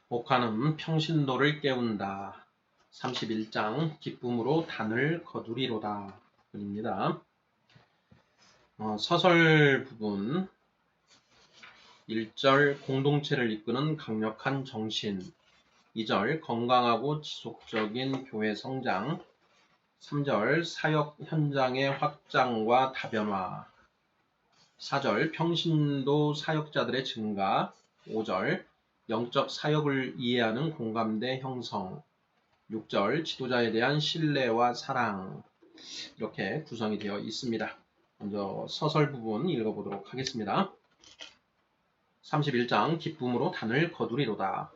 옥화는 평신도를 깨운다. 31장 기쁨으로 단을 거두리로다. 입니다. 서설 부분 1절 공동체를 이끄는 강력한 정신, 2절 건강하고 지속적인 교회 성장, 3절 사역 현장의 확장과 다변화, 4절 평신도 사역자들의 증가, 5절 영적 사역을 이해하는 공감대 형성, 6절 지도자에 대한 신뢰와 사랑, 이렇게 구성이 되어 있습니다. 먼저 서설 부분 읽어보도록 하겠습니다. 31장 기쁨으로 단을 거두리로다.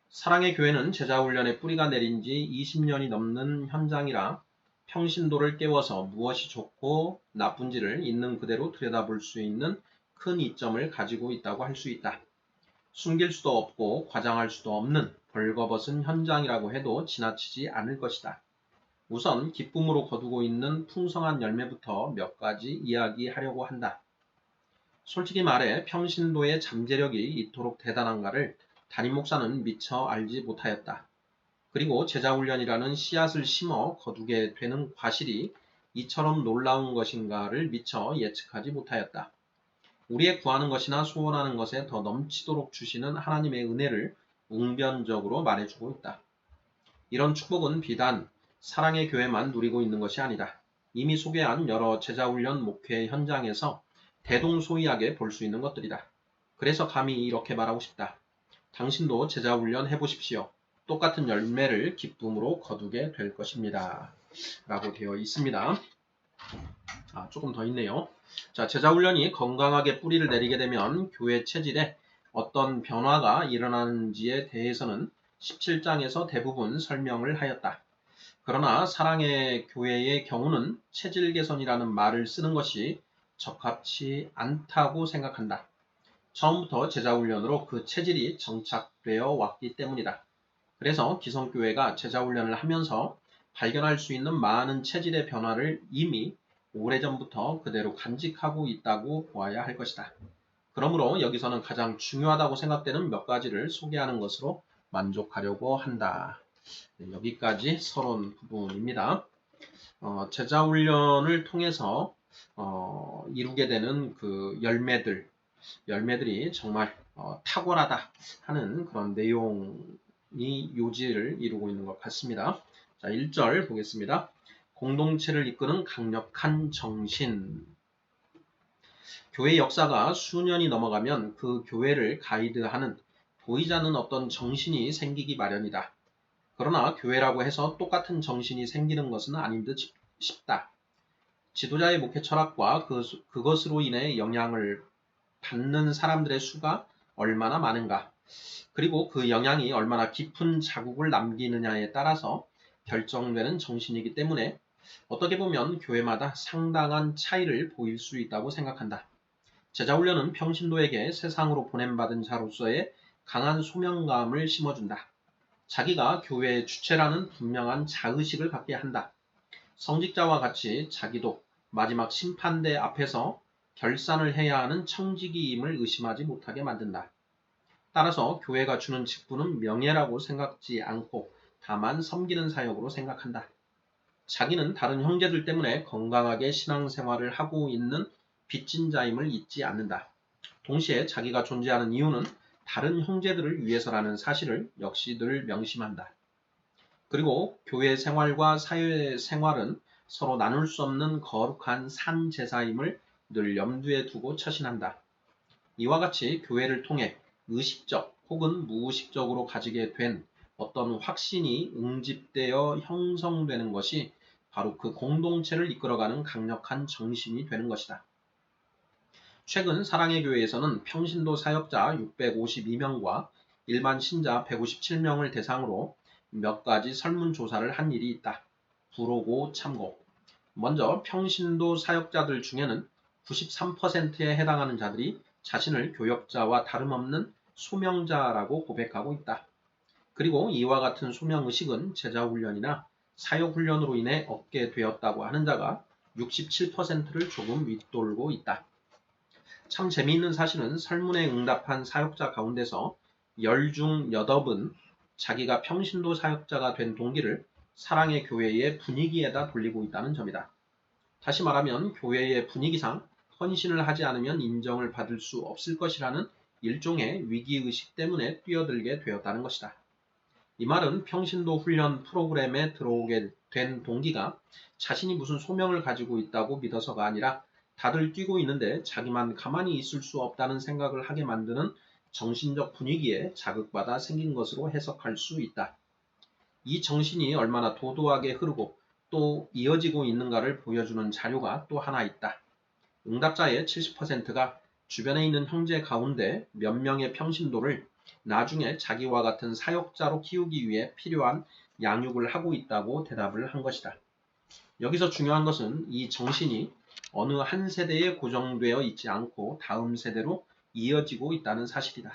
사랑의 교회는 제자훈련의 뿌리가 내린 지 20년이 넘는 현장이라 평신도를 깨워서 무엇이 좋고 나쁜지를 있는 그대로 들여다볼 수 있는 큰 이점을 가지고 있다고 할 수 있다. 숨길 수도 없고 과장할 수도 없는 벌거벗은 현장이라고 해도 지나치지 않을 것이다. 우선 기쁨으로 거두고 있는 풍성한 열매부터 몇 가지 이야기하려고 한다. 솔직히 말해 평신도의 잠재력이 이토록 대단한가를 담임 목사는 미처 알지 못하였다. 그리고 제자훈련이라는 씨앗을 심어 거두게 되는 과실이 이처럼 놀라운 것인가를 미처 예측하지 못하였다. 우리의 구하는 것이나 소원하는 것에 더 넘치도록 주시는 하나님의 은혜를 웅변적으로 말해주고 있다. 이런 축복은 비단 사랑의 교회만 누리고 있는 것이 아니다. 이미 소개한 여러 제자훈련 목회 현장에서 대동소이하게 볼 수 있는 것들이다. 그래서 감히 이렇게 말하고 싶다. 당신도 제자훈련 해보십시오. 똑같은 열매를 기쁨으로 거두게 될 것입니다. 라고 되어 있습니다. 조금 더 있네요. 자, 제자훈련이 건강하게 뿌리를 내리게 되면 교회 체질에 어떤 변화가 일어나는지에 대해서는 17장에서 대부분 설명을 하였다. 그러나 사랑의 교회의 경우는 체질 개선이라는 말을 쓰는 것이 적합치 않다고 생각한다. 처음부터 제자훈련으로 그 체질이 정착되어 왔기 때문이다. 그래서 기성교회가 제자훈련을 하면서 발견할 수 있는 많은 체질의 변화를 이미 오래전부터 그대로 간직하고 있다고 보아야 할 것이다. 그러므로 여기서는 가장 중요하다고 생각되는 몇 가지를 소개하는 것으로 만족하려고 한다. 여기까지 서론 부분입니다. 제자훈련을 통해서 이루게 되는 그 열매들이 정말 탁월하다 하는 그런 내용이 요지를 이루고 있는 것 같습니다. 자, 1절 보겠습니다. 공동체를 이끄는 강력한 정신. 교회 역사가 수년이 넘어가면 그 교회를 가이드하는 보이지 않는 어떤 정신이 생기기 마련이다. 그러나 교회라고 해서 똑같은 정신이 생기는 것은 아닌 듯 싶다. 지도자의 목회 철학과 그것으로 인해 영향을 받는 사람들의 수가 얼마나 많은가, 그리고 그 영향이 얼마나 깊은 자국을 남기느냐에 따라서 결정되는 정신이기 때문에 어떻게 보면 교회마다 상당한 차이를 보일 수 있다고 생각한다. 제자훈련은 평신도에게 세상으로 보냄받은 자로서의 강한 소명감을 심어준다. 자기가 교회의 주체라는 분명한 자의식을 갖게 한다. 성직자와 같이 자기도 마지막 심판대 앞에서 결산을 해야 하는 청지기임을 의심하지 못하게 만든다. 따라서 교회가 주는 직분은 명예라고 생각지 않고 다만 섬기는 사역으로 생각한다. 자기는 다른 형제들 때문에 건강하게 신앙생활을 하고 있는 빚진 자임을 잊지 않는다. 동시에 자기가 존재하는 이유는 다른 형제들을 위해서라는 사실을 역시 늘 명심한다. 그리고 교회 생활과 사회 생활은 서로 나눌 수 없는 거룩한 산 제사임을 늘 염두에 두고 처신한다. 이와 같이 교회를 통해 의식적 혹은 무의식적으로 가지게 된 어떤 확신이 응집되어 형성되는 것이 바로 그 공동체를 이끌어가는 강력한 정신이 되는 것이다. 최근 사랑의 교회에서는 평신도 사역자 652명과 일반 신자 157명을 대상으로 몇 가지 설문조사를 한 일이 있다. 부로고 참고. 먼저 평신도 사역자들 중에는 93%에 해당하는 자들이 자신을 교역자와 다름없는 소명자라고 고백하고 있다. 그리고 이와 같은 소명의식은 제자훈련이나 사역훈련으로 인해 얻게 되었다고 하는 자가 67%를 조금 윗돌고 있다. 참 재미있는 사실은 설문에 응답한 사역자 가운데서 열 중 8은 자기가 평신도 사역자가 된 동기를 사랑의 교회의 분위기에다 돌리고 있다는 점이다. 다시 말하면 교회의 분위기상 헌신을 하지 않으면 인정을 받을 수 없을 것이라는 일종의 위기의식 때문에 뛰어들게 되었다는 것이다. 이 말은 평신도 훈련 프로그램에 들어오게 된 동기가 자신이 무슨 소명을 가지고 있다고 믿어서가 아니라 다들 뛰고 있는데 자기만 가만히 있을 수 없다는 생각을 하게 만드는 정신적 분위기에 자극받아 생긴 것으로 해석할 수 있다. 이 정신이 얼마나 도도하게 흐르고 또 이어지고 있는가를 보여주는 자료가 또 하나 있다. 응답자의 70%가 주변에 있는 형제 가운데 몇 명의 평신도를 나중에 자기와 같은 사역자로 키우기 위해 필요한 양육을 하고 있다고 대답을 한 것이다. 여기서 중요한 것은 이 정신이 어느 한 세대에 고정되어 있지 않고 다음 세대로 이어지고 있다는 사실이다.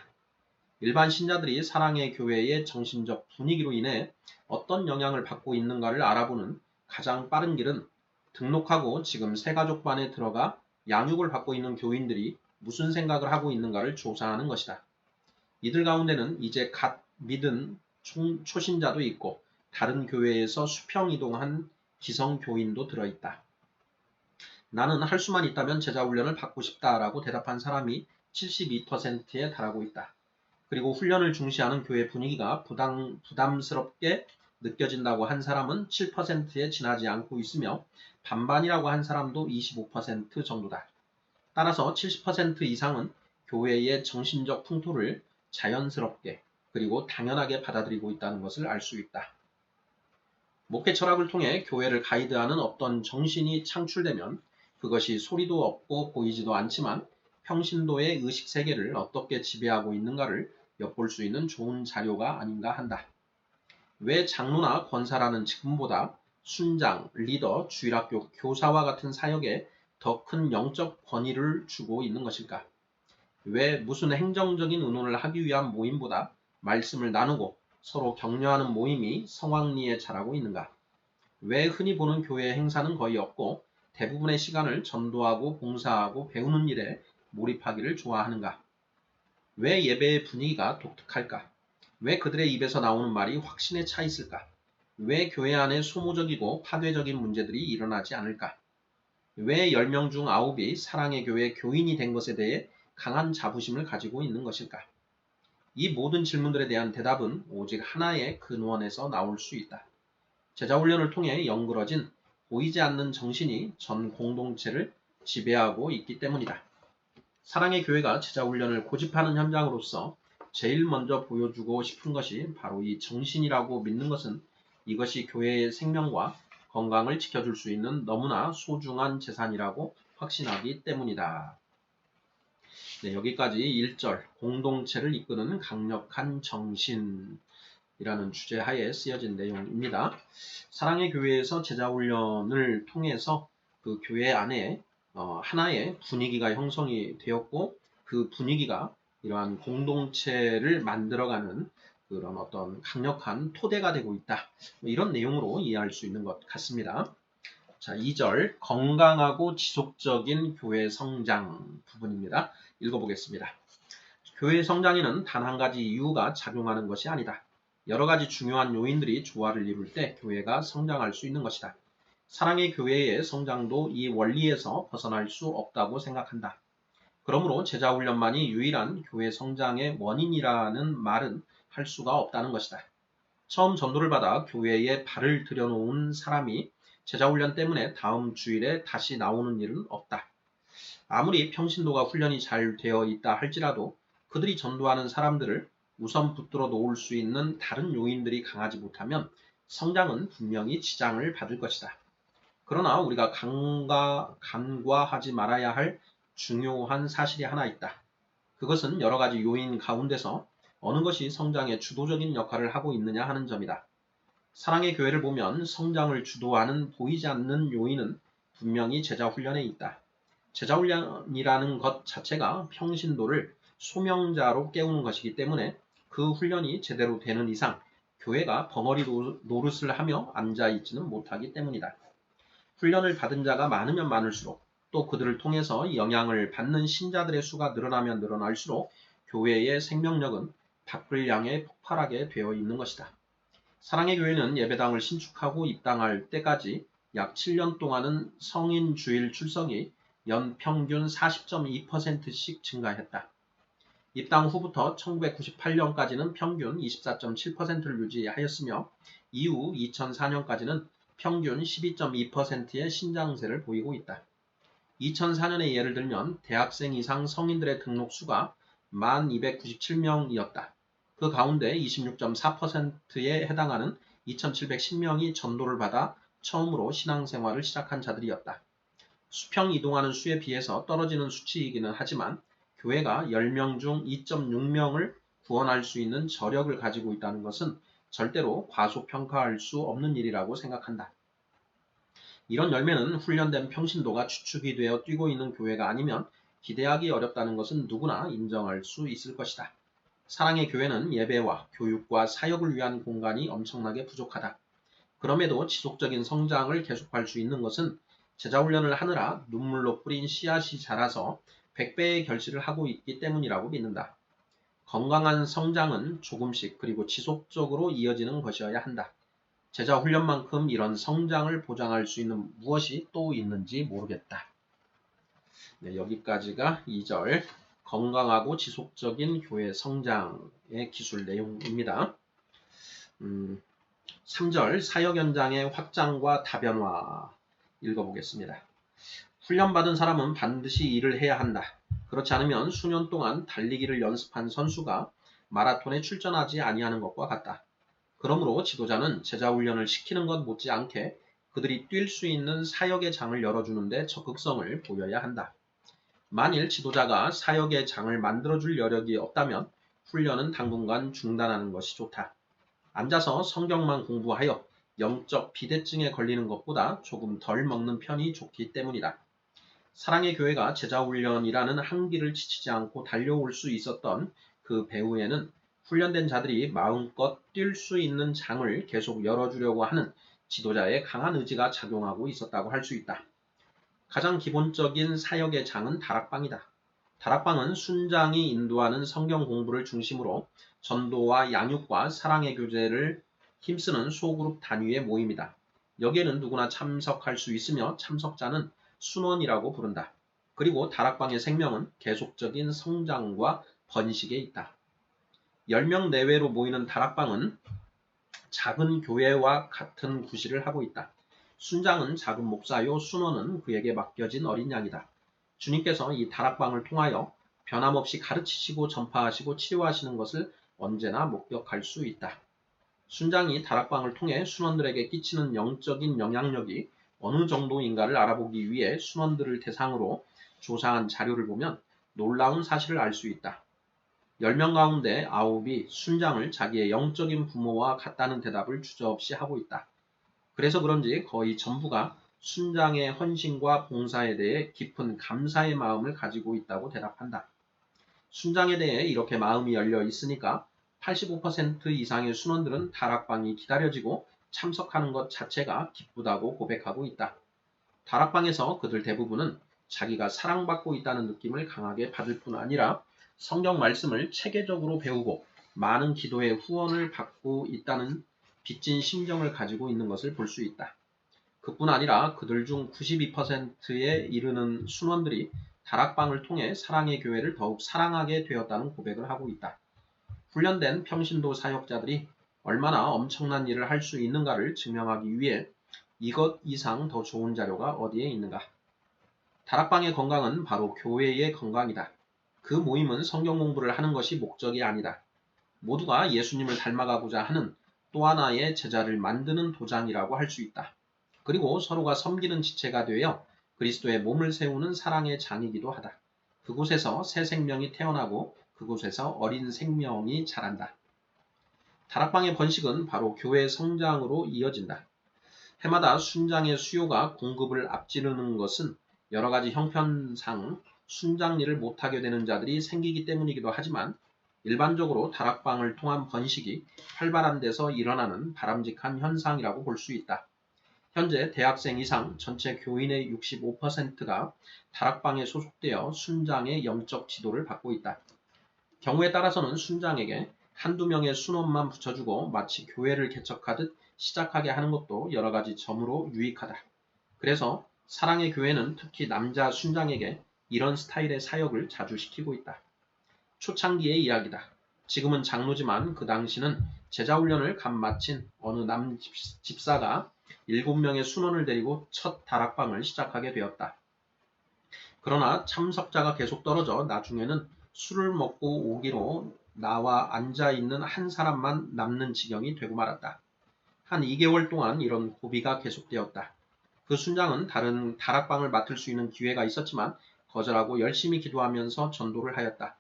일반 신자들이 사랑의 교회의 정신적 분위기로 인해 어떤 영향을 받고 있는가를 알아보는 가장 빠른 길은 등록하고 지금 새가족반에 들어가 양육을 받고 있는 교인들이 무슨 생각을 하고 있는가를 조사하는 것이다. 이들 가운데는 이제 갓 믿은 초신자도 있고 다른 교회에서 수평 이동한 기성교인도 들어있다. 나는 할 수만 있다면 제자훈련을 받고 싶다라고 대답한 사람이 72%에 달하고 있다. 그리고 훈련을 중시하는 교회 분위기가 부담스럽게 느껴진다고 한 사람은 7%에 지나지 않고 있으며 반반이라고 한 사람도 25% 정도다. 따라서 70% 이상은 교회의 정신적 풍토를 자연스럽게 그리고 당연하게 받아들이고 있다는 것을 알 수 있다. 목회 철학을 통해 교회를 가이드하는 어떤 정신이 창출되면 그것이 소리도 없고 보이지도 않지만 평신도의 의식세계를 어떻게 지배하고 있는가를 엿볼 수 있는 좋은 자료가 아닌가 한다. 왜 장로나 권사라는 직분보다 순장, 리더, 주일학교 교사와 같은 사역에 더 큰 영적 권위를 주고 있는 것일까? 왜 무슨 행정적인 의논을 하기 위한 모임보다 말씀을 나누고 서로 격려하는 모임이 성황리에 자라고 있는가? 왜 흔히 보는 교회 행사는 거의 없고 대부분의 시간을 전도하고 봉사하고 배우는 일에 몰입하기를 좋아하는가? 왜 예배의 분위기가 독특할까? 왜 그들의 입에서 나오는 말이 확신에 차 있을까? 왜 교회 안에 소모적이고 파괴적인 문제들이 일어나지 않을까? 왜 10명 중 9이 사랑의 교회 교인이 된 것에 대해 강한 자부심을 가지고 있는 것일까? 이 모든 질문들에 대한 대답은 오직 하나의 근원에서 나올 수 있다. 제자훈련을 통해 연그러진 보이지 않는 정신이 전 공동체를 지배하고 있기 때문이다. 사랑의 교회가 제자훈련을 고집하는 현장으로서 제일 먼저 보여주고 싶은 것이 바로 이 정신이라고 믿는 것은 이것이 교회의 생명과 건강을 지켜줄 수 있는 너무나 소중한 재산이라고 확신하기 때문이다. 네, 여기까지 1절 공동체를 이끄는 강력한 정신이라는 주제 하에 쓰여진 내용입니다. 사랑의 교회에서 제자훈련을 통해서 그 교회 안에 하나의 분위기가 형성이 되었고 그 분위기가 이러한 공동체를 만들어가는 그런 어떤 강력한 토대가 되고 있다. 이런 내용으로 이해할 수 있는 것 같습니다. 자, 2절 건강하고 지속적인 교회 성장 부분입니다. 읽어보겠습니다. 교회 성장에는 단 한 가지 이유가 작용하는 것이 아니다. 여러 가지 중요한 요인들이 조화를 이룰 때 교회가 성장할 수 있는 것이다. 사랑의 교회의 성장도 이 원리에서 벗어날 수 없다고 생각한다. 그러므로 제자훈련만이 유일한 교회 성장의 원인이라는 말은 할 수가 없다는 것이다. 처음 전도를 받아 교회에 발을 들여놓은 사람이 제자훈련 때문에 다음 주일에 다시 나오는 일은 없다. 아무리 평신도가 훈련이 잘 되어 있다 할지라도 그들이 전도하는 사람들을 우선 붙들어 놓을 수 있는 다른 요인들이 강하지 못하면 성장은 분명히 지장을 받을 것이다. 그러나 우리가 간과하지 말아야 할 중요한 사실이 하나 있다. 그것은 여러 가지 요인 가운데서 어느 것이 성장의 주도적인 역할을 하고 있느냐 하는 점이다. 사랑의 교회를 보면 성장을 주도하는 보이지 않는 요인은 분명히 제자훈련에 있다. 제자훈련이라는 것 자체가 평신도를 소명자로 깨우는 것이기 때문에 그 훈련이 제대로 되는 이상 교회가 벙어리 노릇을 하며 앉아있지는 못하기 때문이다. 훈련을 받은 자가 많으면 많을수록 또 그들을 통해서 영향을 받는 신자들의 수가 늘어나면 늘어날수록 교회의 생명력은 밖을 향해 폭발하게 되어 있는 것이다. 사랑의 교회는 예배당을 신축하고 입당할 때까지 약 7년 동안은 성인 주일 출석이 연 평균 40.2%씩 증가했다. 입당 후부터 1998년까지는 평균 24.7%를 유지하였으며 이후 2004년까지는 평균 12.2%의 신장세를 보이고 있다. 2004년의 예를 들면 대학생 이상 성인들의 등록 수가 1297명이었다. 그 가운데 26.4%에 해당하는 2710명이 전도를 받아 처음으로 신앙생활을 시작한 자들이었다. 수평 이동하는 수에 비해서 떨어지는 수치이기는 하지만 교회가 10명 중 2.6명을 구원할 수 있는 저력을 가지고 있다는 것은 절대로 과소평가할 수 없는 일이라고 생각한다. 이런 열매는 훈련된 평신도가 주축이 되어 뛰고 있는 교회가 아니면 기대하기 어렵다는 것은 누구나 인정할 수 있을 것이다. 사랑의 교회는 예배와 교육과 사역을 위한 공간이 엄청나게 부족하다. 그럼에도 지속적인 성장을 계속할 수 있는 것은 제자훈련을 하느라 눈물로 뿌린 씨앗이 자라서 100배의 결실을 하고 있기 때문이라고 믿는다. 건강한 성장은 조금씩 그리고 지속적으로 이어지는 것이어야 한다. 제자훈련만큼 이런 성장을 보장할 수 있는 무엇이 또 있는지 모르겠다. 네, 여기까지가 2절 건강하고 지속적인 교회 성장의 기술 내용입니다. 3절 사역 현장의 확장과 다변화 읽어보겠습니다. 훈련받은 사람은 반드시 일을 해야 한다. 그렇지 않으면 수년 동안 달리기를 연습한 선수가 마라톤에 출전하지 아니하는 것과 같다. 그러므로 지도자는 제자훈련을 시키는 것 못지않게 그들이 뛸 수 있는 사역의 장을 열어주는데 적극성을 보여야 한다. 만일 지도자가 사역의 장을 만들어줄 여력이 없다면 훈련은 당분간 중단하는 것이 좋다. 앉아서 성경만 공부하여 영적 비대증에 걸리는 것보다 조금 덜 먹는 편이 좋기 때문이다. 사랑의 교회가 제자훈련이라는 한기를 지치지 않고 달려올 수 있었던 그 배후에는 훈련된 자들이 마음껏 뛸 수 있는 장을 계속 열어주려고 하는 지도자의 강한 의지가 작용하고 있었다고 할 수 있다. 가장 기본적인 사역의 장은 다락방이다. 다락방은 순장이 인도하는 성경 공부를 중심으로 전도와 양육과 사랑의 교제를 힘쓰는 소그룹 단위의 모임이다. 여기에는 누구나 참석할 수 있으며 참석자는 순원이라고 부른다. 그리고 다락방의 생명은 계속적인 성장과 번식에 있다. 10명 내외로 모이는 다락방은 작은 교회와 같은 구실을 하고 있다. 순장은 작은 목사요, 순원은 그에게 맡겨진 어린 양이다. 주님께서 이 다락방을 통하여 변함없이 가르치시고 전파하시고 치료하시는 것을 언제나 목격할 수 있다. 순장이 다락방을 통해 순원들에게 끼치는 영적인 영향력이 어느 정도인가를 알아보기 위해 순원들을 대상으로 조사한 자료를 보면 놀라운 사실을 알 수 있다. 10명 가운데 9이 순장을 자기의 영적인 부모와 같다는 대답을 주저없이 하고 있다. 그래서 그런지 거의 전부가 순장의 헌신과 봉사에 대해 깊은 감사의 마음을 가지고 있다고 대답한다. 순장에 대해 이렇게 마음이 열려 있으니까 85% 이상의 순원들은 다락방이 기다려지고 참석하는 것 자체가 기쁘다고 고백하고 있다. 다락방에서 그들 대부분은 자기가 사랑받고 있다는 느낌을 강하게 받을 뿐 아니라 성경 말씀을 체계적으로 배우고 많은 기도의 후원을 받고 있다는 빚진 심정을 가지고 있는 것을 볼 수 있다. 그뿐 아니라 그들 중 92%에 이르는 순원들이 다락방을 통해 사랑의 교회를 더욱 사랑하게 되었다는 고백을 하고 있다. 훈련된 평신도 사역자들이 얼마나 엄청난 일을 할 수 있는가를 증명하기 위해 이것 이상 더 좋은 자료가 어디에 있는가? 다락방의 건강은 바로 교회의 건강이다. 그 모임은 성경 공부를 하는 것이 목적이 아니다. 모두가 예수님을 닮아가고자 하는 또 하나의 제자를 만드는 도장이라고 할 수 있다. 그리고 서로가 섬기는 지체가 되어 그리스도의 몸을 세우는 사랑의 장이기도 하다. 그곳에서 새 생명이 태어나고 그곳에서 어린 생명이 자란다. 다락방의 번식은 바로 교회의 성장으로 이어진다. 해마다 순장의 수요가 공급을 앞지르는 것은 여러 가지 형편상 순장 일을 못하게 되는 자들이 생기기 때문이기도 하지만 일반적으로 다락방을 통한 번식이 활발한 데서 일어나는 바람직한 현상이라고 볼 수 있다. 현재 대학생 이상 전체 교인의 65%가 다락방에 소속되어 순장의 영적 지도를 받고 있다. 경우에 따라서는 순장에게 한두 명의 순원만 붙여주고 마치 교회를 개척하듯 시작하게 하는 것도 여러 가지 점으로 유익하다. 그래서 사랑의 교회는 특히 남자 순장에게 이런 스타일의 사역을 자주 시키고 있다. 초창기의 이야기다. 지금은 장로지만 그 당시는 제자훈련을 갓 마친 어느 남 집사가 7명의 순원을 데리고 첫 다락방을 시작하게 되었다. 그러나 참석자가 계속 떨어져 나중에는 술을 먹고 오기로 나와 앉아있는 한 사람만 남는 지경이 되고 말았다. 한 2개월 동안 이런 고비가 계속되었다. 그 순장은 다른 다락방을 맡을 수 있는 기회가 있었지만 거절하고 열심히 기도하면서 전도를 하였다.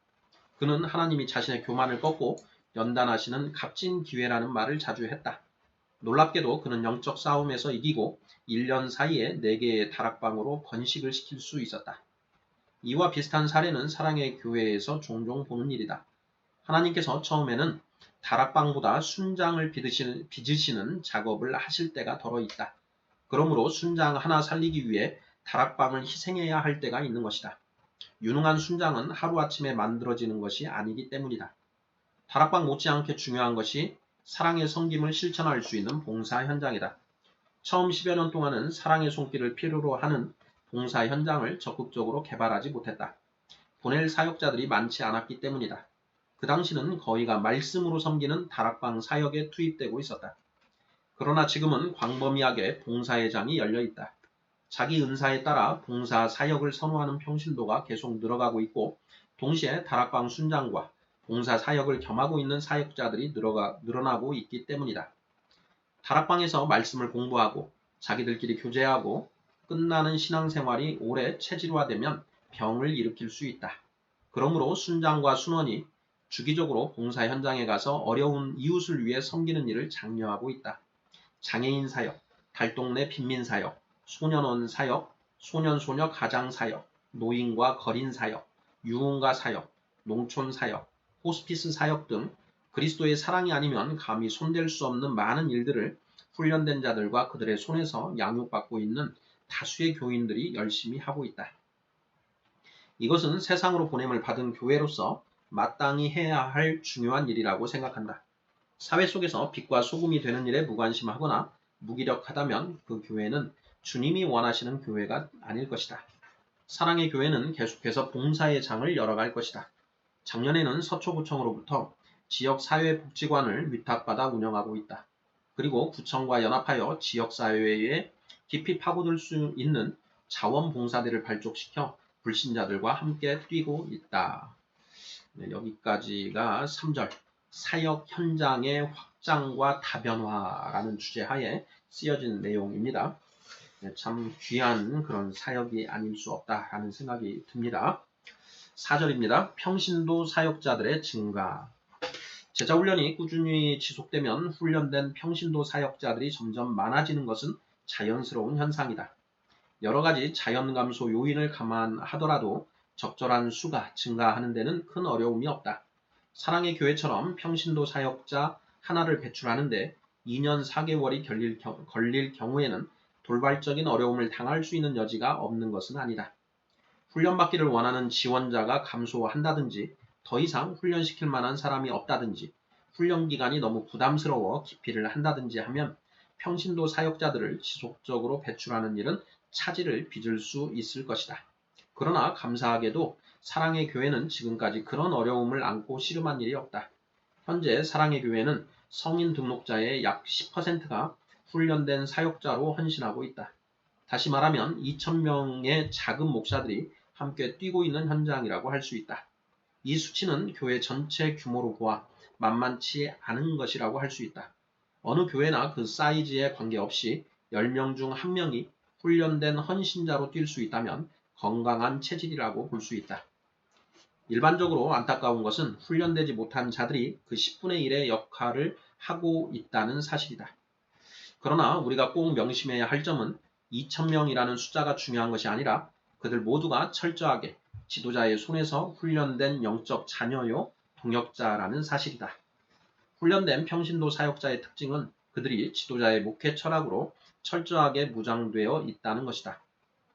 그는 하나님이 자신의 교만을 꺾고 연단하시는 값진 기회라는 말을 자주 했다. 놀랍게도 그는 영적 싸움에서 이기고 1년 사이에 4개의 다락방으로 번식을 시킬 수 있었다. 이와 비슷한 사례는 사랑의 교회에서 종종 보는 일이다. 하나님께서 처음에는 다락방보다 순장을 빚으시는 작업을 하실 때가 더러 있다. 그러므로 순장 하나 살리기 위해 다락방을 희생해야 할 때가 있는 것이다. 유능한 순장은 하루아침에 만들어지는 것이 아니기 때문이다. 다락방 못지않게 중요한 것이 사랑의 섬김을 실천할 수 있는 봉사 현장이다. 처음 10여 년 동안은 사랑의 손길을 필요로 하는 봉사 현장을 적극적으로 개발하지 못했다. 보낼 사역자들이 많지 않았기 때문이다. 그 당시는 거의가 말씀으로 섬기는 다락방 사역에 투입되고 있었다. 그러나 지금은 광범위하게 봉사회장이 열려 있다. 자기 은사에 따라 봉사 사역을 선호하는 평신도가 계속 늘어가고 있고 동시에 다락방 순장과 봉사 사역을 겸하고 있는 사역자들이 늘어나고 있기 때문이다. 다락방에서 말씀을 공부하고 자기들끼리 교제하고 끝나는 신앙생활이 오래 체질화되면 병을 일으킬 수 있다. 그러므로 순장과 순원이 주기적으로 봉사 현장에 가서 어려운 이웃을 위해 섬기는 일을 장려하고 있다. 장애인 사역, 달동네 빈민 사역, 소년원 사역, 소년소녀 가장 사역, 노인과 거린 사역, 유흥가 사역, 농촌 사역, 호스피스 사역 등 그리스도의 사랑이 아니면 감히 손댈 수 없는 많은 일들을 훈련된 자들과 그들의 손에서 양육받고 있는 다수의 교인들이 열심히 하고 있다. 이것은 세상으로 보냄을 받은 교회로서 마땅히 해야 할 중요한 일이라고 생각한다. 사회 속에서 빛과 소금이 되는 일에 무관심하거나 무기력하다면 그 교회는 주님이 원하시는 교회가 아닐 것이다. 사랑의 교회는 계속해서 봉사의 장을 열어갈 것이다. 작년에는 서초구청으로부터 지역사회복지관을 위탁받아 운영하고 있다. 그리고 구청과 연합하여 지역사회에 깊이 파고들 수 있는 자원봉사대를 발족시켜 불신자들과 함께 뛰고 있다. 네, 여기까지가 3절 사역 현장의 확장과 다변화라는 주제하에 쓰여진 내용입니다. 네, 참 귀한 그런 사역이 아닐 수 없다라는 생각이 듭니다. 4절입니다. 평신도 사역자들의 증가. 제자훈련이 꾸준히 지속되면 훈련된 평신도 사역자들이 점점 많아지는 것은 자연스러운 현상이다. 여러 가지 자연감소 요인을 감안하더라도 적절한 수가 증가하는 데는 큰 어려움이 없다. 사랑의 교회처럼 평신도 사역자 하나를 배출하는데 2년 4개월이 걸릴 경우에는 돌발적인 어려움을 당할 수 있는 여지가 없는 것은 아니다. 훈련받기를 원하는 지원자가 감소한다든지 더 이상 훈련시킬 만한 사람이 없다든지 훈련 기간이 너무 부담스러워 기피를 한다든지 하면 평신도 사역자들을 지속적으로 배출하는 일은 차질을 빚을 수 있을 것이다. 그러나 감사하게도 사랑의 교회는 지금까지 그런 어려움을 안고 씨름한 일이 없다. 현재 사랑의 교회는 성인 등록자의 약 10%가 훈련된 사역자로 헌신하고 있다. 다시 말하면 2,000명의 작은 목사들이 함께 뛰고 있는 현장이라고 할 수 있다. 이 수치는 교회 전체 규모로 보아 만만치 않은 것이라고 할 수 있다. 어느 교회나 그 사이즈에 관계없이 10명 중 1명이 훈련된 헌신자로 뛸 수 있다면 건강한 체질이라고 볼 수 있다. 일반적으로 안타까운 것은 훈련되지 못한 자들이 그 10분의 1의 역할을 하고 있다는 사실이다. 그러나 우리가 꼭 명심해야 할 점은 2,000명이라는 숫자가 중요한 것이 아니라 그들 모두가 철저하게 지도자의 손에서 훈련된 영적 자녀요 동역자라는 사실이다. 훈련된 평신도 사역자의 특징은 그들이 지도자의 목회 철학으로 철저하게 무장되어 있다는 것이다.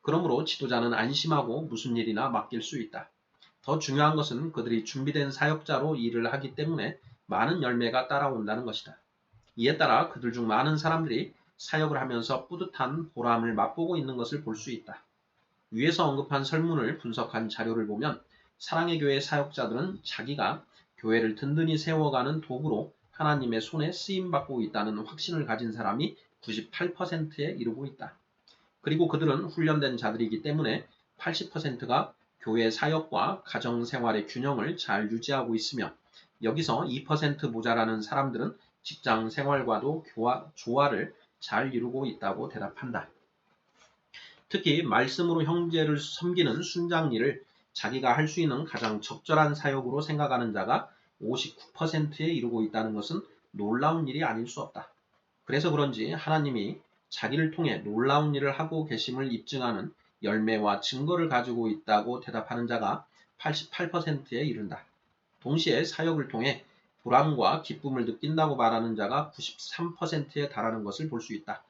그러므로 지도자는 안심하고 무슨 일이나 맡길 수 있다. 더 중요한 것은 그들이 준비된 사역자로 일을 하기 때문에 많은 열매가 따라온다는 것이다. 이에 따라 그들 중 많은 사람들이 사역을 하면서 뿌듯한 보람을 맛보고 있는 것을 볼 수 있다. 위에서 언급한 설문을 분석한 자료를 보면 사랑의 교회 사역자들은 자기가 교회를 든든히 세워가는 도구로 하나님의 손에 쓰임받고 있다는 확신을 가진 사람이 98%에 이르고 있다. 그리고 그들은 훈련된 자들이기 때문에 80%가 교회 사역과 가정생활의 균형을 잘 유지하고 있으며 여기서 2% 모자라는 사람들은 직장 생활과도 조화를 잘 이루고 있다고 대답한다. 특히 말씀으로 형제를 섬기는 순장 일을 자기가 할 수 있는 가장 적절한 사역으로 생각하는 자가 59%에 이르고 있다는 것은 놀라운 일이 아닐 수 없다. 그래서 그런지 하나님이 자기를 통해 놀라운 일을 하고 계심을 입증하는 열매와 증거를 가지고 있다고 대답하는 자가 88%에 이른다. 동시에 사역을 통해 보람과 기쁨을 느낀다고 말하는 자가 93%에 달하는 것을 볼 수 있다.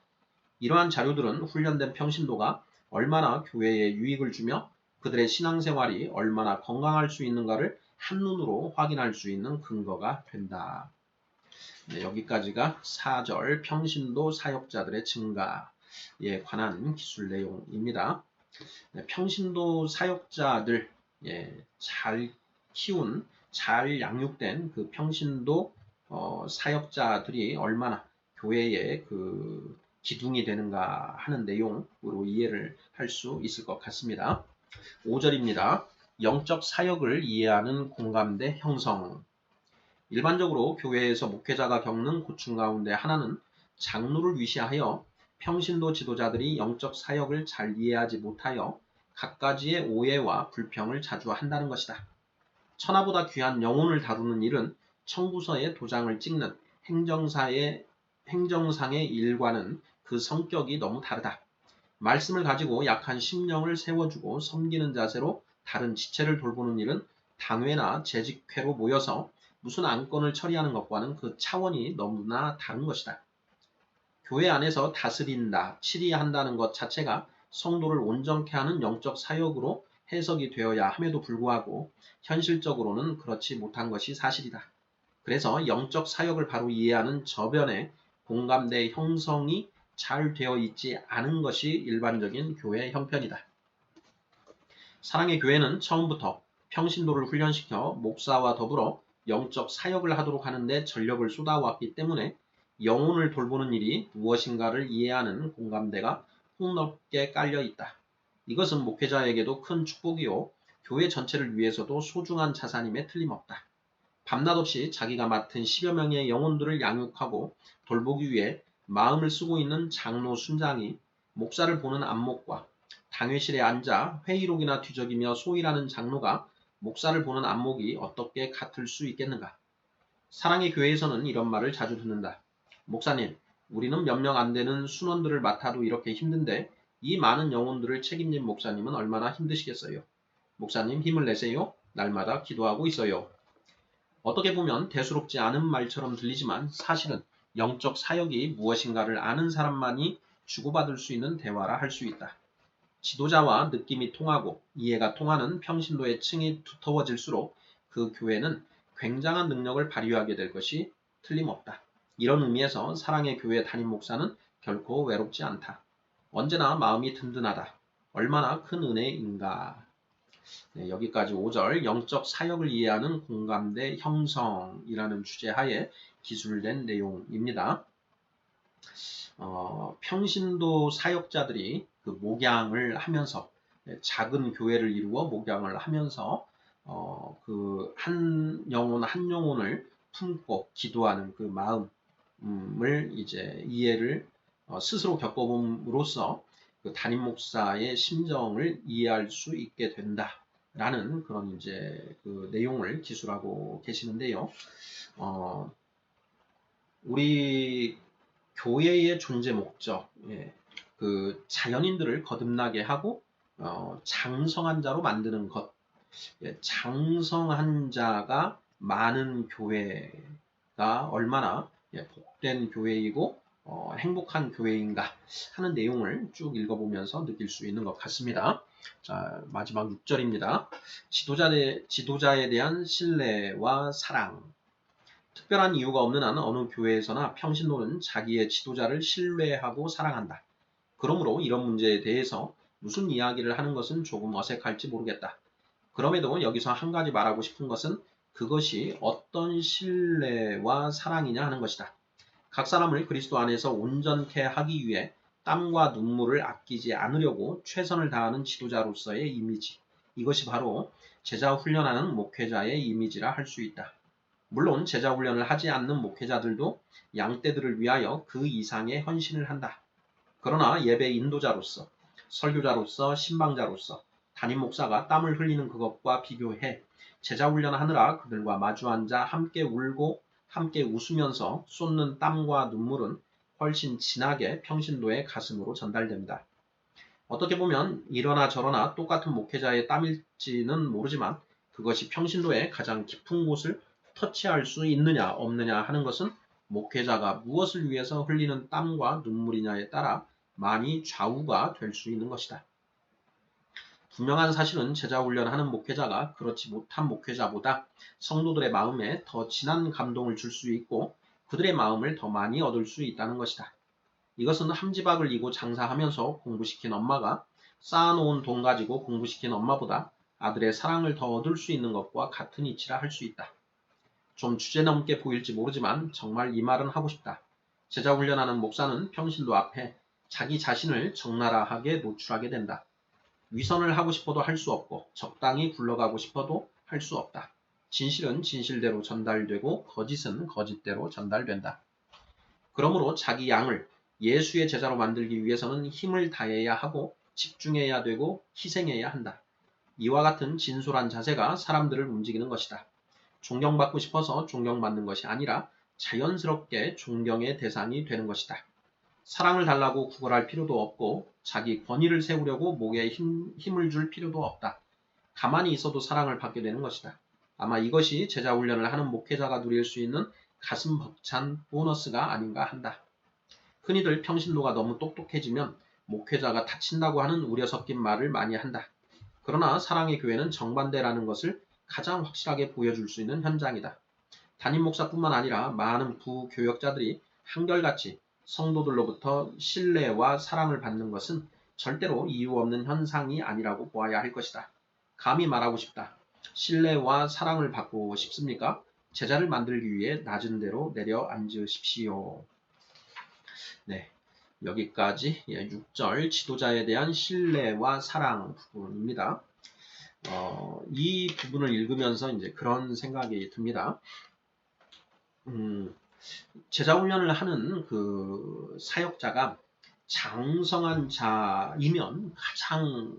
이러한 자료들은 훈련된 평신도가 얼마나 교회에 유익을 주며 그들의 신앙생활이 얼마나 건강할 수 있는가를 한눈으로 확인할 수 있는 근거가 된다. 네, 여기까지가 4절 평신도 사역자들의 증가에 관한 기술 내용입니다. 네, 평신도 사역자들, 잘 키운, 잘 양육된 그 평신도 사역자들이 얼마나 교회의 그 기둥이 되는가 하는 내용으로 이해를 할 수 있을 것 같습니다. 5절입니다. 영적 사역을 이해하는 공감대 형성. 일반적으로 교회에서 목회자가 겪는 고충 가운데 하나는 장로를 위시하여 평신도 지도자들이 영적 사역을 잘 이해하지 못하여 갖가지의 오해와 불평을 자주 한다는 것이다. 천하보다 귀한 영혼을 다루는 일은 청구서에 도장을 찍는 행정상의 일과는 그 성격이 너무 다르다. 말씀을 가지고 약한 심령을 세워주고 섬기는 자세로 다른 지체를 돌보는 일은 당회나 재직회로 모여서 무슨 안건을 처리하는 것과는 그 차원이 너무나 다른 것이다. 교회 안에서 다스린다, 치리한다는 것 자체가 성도를 온전케 하는 영적 사역으로 해석이 되어야 함에도 불구하고 현실적으로는 그렇지 못한 것이 사실이다. 그래서 영적 사역을 바로 이해하는 저변의 공감대 형성이 잘 되어 있지 않은 것이 일반적인 교회 형편이다. 사랑의 교회는 처음부터 평신도를 훈련시켜 목사와 더불어 영적 사역을 하도록 하는데 전력을 쏟아왔기 때문에 영혼을 돌보는 일이 무엇인가를 이해하는 공감대가 폭넓게 깔려 있다. 이것은 목회자에게도 큰 축복이요 교회 전체를 위해서도 소중한 자산임에 틀림없다. 밤낮 없이 자기가 맡은 10여 명의 영혼들을 양육하고 돌보기 위해 마음을 쓰고 있는 장로 순장이 목사를 보는 안목과 당회실에 앉아 회의록이나 뒤적이며 소일하는 장로가 목사를 보는 안목이 어떻게 같을 수 있겠는가? 사랑의 교회에서는 이런 말을 자주 듣는다. 목사님, 우리는 몇 명 안 되는 순원들을 맡아도 이렇게 힘든데 이 많은 영혼들을 책임진 목사님은 얼마나 힘드시겠어요? 목사님 힘을 내세요. 날마다 기도하고 있어요. 어떻게 보면 대수롭지 않은 말처럼 들리지만 사실은 영적 사역이 무엇인가를 아는 사람만이 주고받을 수 있는 대화라 할 수 있다. 지도자와 느낌이 통하고 이해가 통하는 평신도의 층이 두터워질수록 그 교회는 굉장한 능력을 발휘하게 될 것이 틀림없다. 이런 의미에서 사랑의 교회 담임 목사는 결코 외롭지 않다. 언제나 마음이 든든하다. 얼마나 큰 은혜인가. 네, 여기까지 5절 영적 사역을 이해하는 공감대 형성이라는 주제하에 기술된 내용입니다. 평신도 사역자들이 그 목양을 하면서 작은 교회를 이루어 목양을 하면서 그 한 영혼 한 영혼을 품고 기도하는 그 마음을 이제 이해를 스스로 겪어봄으로써 그 담임 목사의 심정을 이해할 수 있게 된다라는 그런 이제 그 내용을 기술하고 계시는데요. 우리 교회의 존재 목적, 그 자연인들을 거듭나게 하고 장성한 자로 만드는 것, 장성한 자가 많은 교회가 얼마나 복된 교회이고 행복한 교회인가 하는 내용을 쭉 읽어보면서 느낄 수 있는 것 같습니다. 자, 마지막 6절입니다. 지도자에 대한 신뢰와 사랑. 특별한 이유가 없는 한 어느 교회에서나 평신도는 자기의 지도자를 신뢰하고 사랑한다. 그러므로 이런 문제에 대해서 무슨 이야기를 하는 것은 조금 어색할지 모르겠다. 그럼에도 여기서 한 가지 말하고 싶은 것은 그것이 어떤 신뢰와 사랑이냐 하는 것이다. 각 사람을 그리스도 안에서 온전케 하기 위해 땀과 눈물을 아끼지 않으려고 최선을 다하는 지도자로서의 이미지. 이것이 바로 제자 훈련하는 목회자의 이미지라 할 수 있다. 물론 제자 훈련을 하지 않는 목회자들도 양떼들을 위하여 그 이상의 헌신을 한다. 그러나 예배 인도자로서, 설교자로서, 신방자로서 담임 목사가 땀을 흘리는 그것과 비교해 제자 훈련하느라 그들과 마주 앉아 함께 울고 함께 웃으면서 쏟는 땀과 눈물은 훨씬 진하게 평신도의 가슴으로 전달됩니다. 어떻게 보면 이러나 저러나 똑같은 목회자의 땀일지는 모르지만 그것이 평신도의 가장 깊은 곳을 터치할 수 있느냐 없느냐 하는 것은 목회자가 무엇을 위해서 흘리는 땀과 눈물이냐에 따라 많이 좌우가 될 수 있는 것이다. 분명한 사실은 제자 훈련하는 목회자가 그렇지 못한 목회자보다 성도들의 마음에 더 진한 감동을 줄 수 있고 그들의 마음을 더 많이 얻을 수 있다는 것이다. 이것은 함지박을 이고 장사하면서 공부시킨 엄마가 쌓아놓은 돈 가지고 공부시킨 엄마보다 아들의 사랑을 더 얻을 수 있는 것과 같은 이치라 할 수 있다. 좀 주제넘게 보일지 모르지만 정말 이 말은 하고 싶다. 제자 훈련하는 목사는 평신도 앞에 자기 자신을 적나라하게 노출하게 된다. 위선을 하고 싶어도 할 수 없고 적당히 굴러가고 싶어도 할 수 없다. 진실은 진실대로 전달되고 거짓은 거짓대로 전달된다. 그러므로 자기 양을 예수의 제자로 만들기 위해서는 힘을 다해야 하고 집중해야 되고 희생해야 한다. 이와 같은 진솔한 자세가 사람들을 움직이는 것이다. 존경받고 싶어서 존경받는 것이 아니라 자연스럽게 존경의 대상이 되는 것이다. 사랑을 달라고 구걸할 필요도 없고 자기 권위를 세우려고 목에 힘을 줄 필요도 없다. 가만히 있어도 사랑을 받게 되는 것이다. 아마 이것이 제자 훈련을 하는 목회자가 누릴 수 있는 가슴 벅찬 보너스가 아닌가 한다. 흔히들 평신도가 너무 똑똑해지면 목회자가 다친다고 하는 우려 섞인 말을 많이 한다. 그러나 사랑의 교회는 정반대라는 것을 가장 확실하게 보여줄 수 있는 현장이다. 담임 목사뿐만 아니라 많은 부교역자들이 한결같이 성도들로부터 신뢰와 사랑을 받는 것은 절대로 이유 없는 현상이 아니라고 보아야 할 것이다. 감히 말하고 싶다. 신뢰와 사랑을 받고 싶습니까? 제자를 만들기 위해 낮은 데로 내려앉으십시오. 네, 여기까지 6절 지도자에 대한 신뢰와 사랑 부분입니다. 이 부분을 읽으면서 이제 그런 생각이 듭니다. 제자 훈련을 하는 그 사역자가 장성한 자이면 가장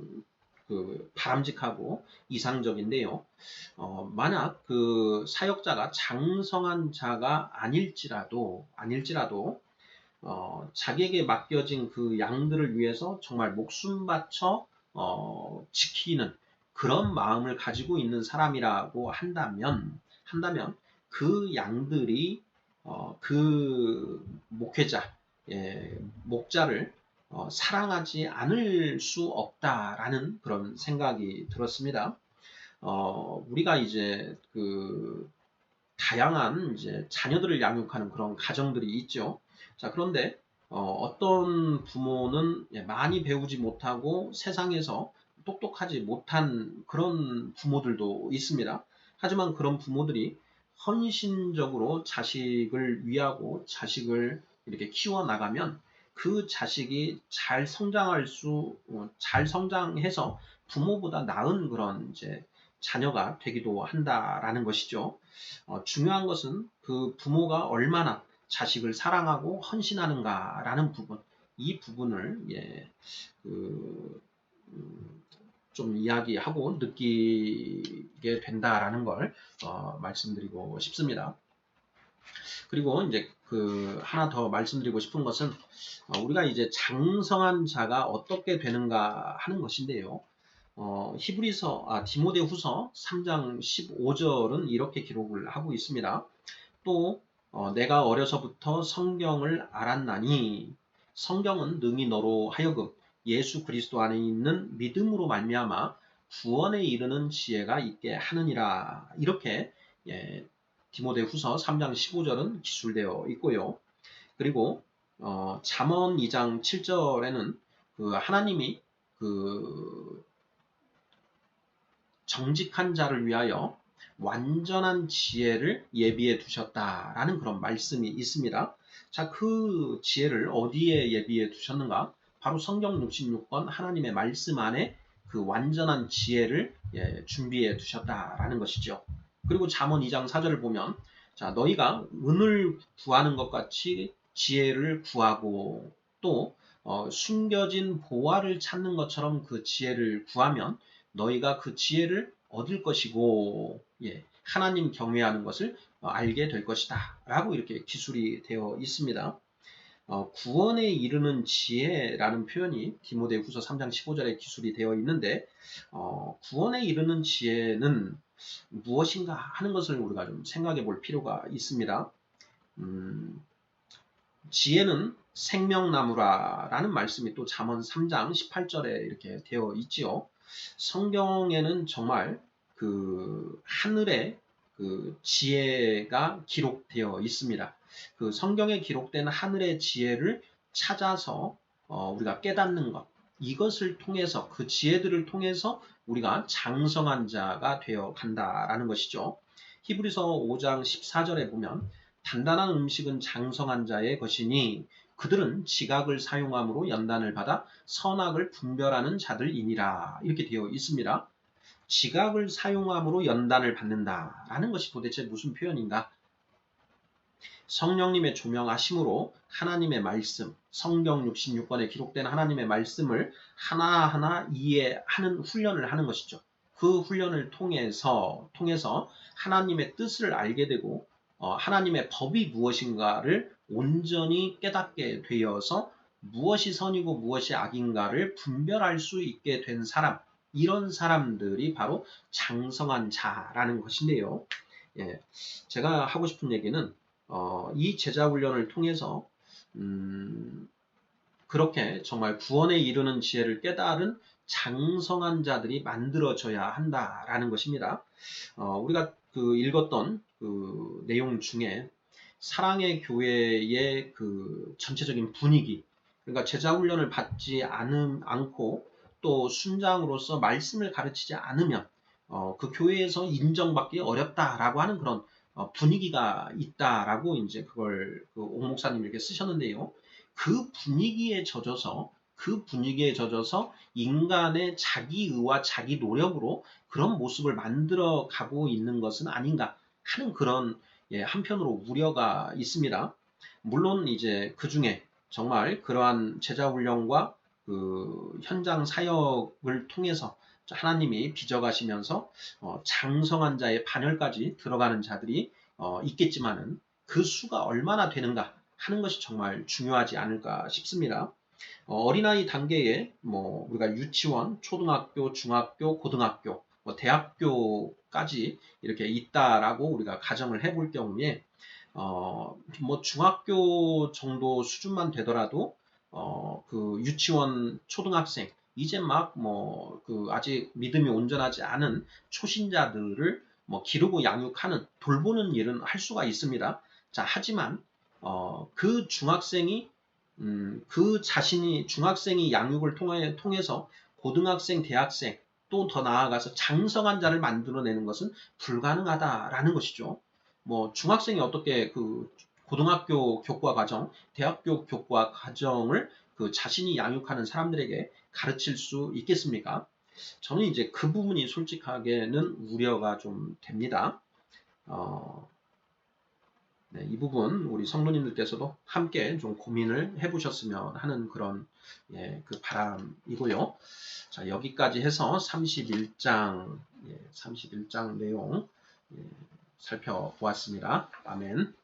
그 바람직하고 이상적인데요. 만약 그 사역자가 장성한 자가 아닐지라도 자기에게 맡겨진 그 양들을 위해서 정말 목숨 바쳐 지키는 그런 마음을 가지고 있는 사람이라고 한다면 그 양들이 그 목회자, 목자를 사랑하지 않을 수 없다라는 그런 생각이 들었습니다. 우리가 이제 그 다양한 이제 자녀들을 양육하는 그런 가정들이 있죠. 자, 그런데 어떤 부모는 많이 배우지 못하고 세상에서 똑똑하지 못한 그런 부모들도 있습니다. 하지만 그런 부모들이 헌신적으로 자식을 위하고 자식을 이렇게 키워나가면 그 자식이 잘 성장해서 부모보다 나은 그런 이제 자녀가 되기도 한다라는 것이죠. 중요한 것은 그 부모가 얼마나 자식을 사랑하고 헌신하는가라는 부분, 이 부분을 좀 이야기하고 느끼게 된다라는 걸 말씀드리고 싶습니다. 그리고 이제 그 하나 더 말씀드리고 싶은 것은 우리가 이제 장성한 자가 어떻게 되는가 하는 것인데요. 디모데후서 3장 15절은 이렇게 기록을 하고 있습니다. 또 내가 어려서부터 성경을 알았나니 성경은 능히 너로 하여금 예수 그리스도 안에 있는 믿음으로 말미암아 구원에 이르는 지혜가 있게 하느니라. 이렇게 디모데후서 3장 15절은 기술되어 있고요. 그리고 잠언 2장 7절에는 그 하나님이 그 정직한 자를 위하여 완전한 지혜를 예비해 두셨다라는 그런 말씀이 있습니다. 자, 그 지혜를 어디에 예비해 두셨는가? 바로 성경 66권 하나님의 말씀 안에 그 완전한 지혜를 준비해 두셨다라는 것이죠. 그리고 잠언 2장 4절을 보면 자, 너희가 은을 구하는 것 같이 지혜를 구하고 또 숨겨진 보화를 찾는 것처럼 그 지혜를 구하면 너희가 그 지혜를 얻을 것이고 하나님 경외하는 것을 알게 될 것이다 라고 이렇게 기술이 되어 있습니다. 구원에 이르는 지혜라는 표현이 디모데후서 3장 15절에 기술이 되어 있는데 구원에 이르는 지혜는 무엇인가 하는 것을 우리가 좀 생각해 볼 필요가 있습니다. 지혜는 생명나무라라는 말씀이 또 잠언 3장 18절에 이렇게 되어 있지요. 성경에는 정말 그 하늘의 그 지혜가 기록되어 있습니다. 그 성경에 기록된 하늘의 지혜를 찾아서 우리가 깨닫는 것, 이것을 통해서 그 지혜들을 통해서 우리가 장성한 자가 되어 간다라는 것이죠. 히브리서 5장 14절에 보면 단단한 음식은 장성한 자의 것이니 그들은 지각을 사용함으로 연단을 받아 선악을 분별하는 자들이니라 이렇게 되어 있습니다. 지각을 사용함으로 연단을 받는다라는 것이 도대체 무슨 표현인가? 성령님의 조명하심으로 하나님의 말씀, 성경 66권에 기록된 하나님의 말씀을 하나하나 이해하는 훈련을 하는 것이죠. 그 훈련을 통해서 하나님의 뜻을 알게 되고 하나님의 법이 무엇인가를 온전히 깨닫게 되어서 무엇이 선이고 무엇이 악인가를 분별할 수 있게 된 사람, 이런 사람들이 바로 장성한 자라는 것인데요. 제가 하고 싶은 얘기는 이 제자훈련을 통해서 그렇게 정말 구원에 이르는 지혜를 깨달은 장성한 자들이 만들어져야 한다라는 것입니다. 우리가 그 읽었던 그 내용 중에 사랑의 교회의 그 전체적인 분위기, 그러니까 제자훈련을 받지 않고 또 순장으로서 말씀을 가르치지 않으면 그 교회에서 인정받기 어렵다라고 하는 그런 분위기가 있다라고 이제 그걸 그 옥 목사님 이렇게 쓰셨는데요. 그 분위기에 젖어서 인간의 자기의와 자기 노력으로 그런 모습을 만들어 가고 있는 것은 아닌가 하는 그런 한편으로 우려가 있습니다. 물론 이제 그 중에 정말 그러한 제자 훈련과 그 현장 사역을 통해서 하나님이 빚어가시면서 장성한 자의 반열까지 들어가는 자들이 있겠지만은 그 수가 얼마나 되는가 하는 것이 정말 중요하지 않을까 싶습니다. 어린아이 단계에 뭐 우리가 유치원, 초등학교, 중학교, 고등학교, 대학교까지 이렇게 있다라고 우리가 가정을 해볼 경우에 뭐 중학교 정도 수준만 되더라도 그 유치원 초등학생 이제 막 뭐 그 아직 믿음이 온전하지 않은 초신자들을 뭐 기르고 양육하는 돌보는 일은 할 수가 있습니다. 자, 하지만 그 중학생이 그 자신이 중학생이 양육을 통해서 고등학생, 대학생 또 더 나아가서 장성한 자를 만들어내는 것은 불가능하다라는 것이죠. 뭐 중학생이 어떻게 그 고등학교 교과 과정, 대학교 교과 과정을 그 자신이 양육하는 사람들에게 가르칠 수 있겠습니까? 저는 이제 그 부분이 솔직하게는 우려가 좀 됩니다. 네, 이 부분 우리 성도님들께서도 함께 좀 고민을 해보셨으면 하는 그런 그 바람이고요. 자, 여기까지 해서 31장 내용 살펴보았습니다. 아멘.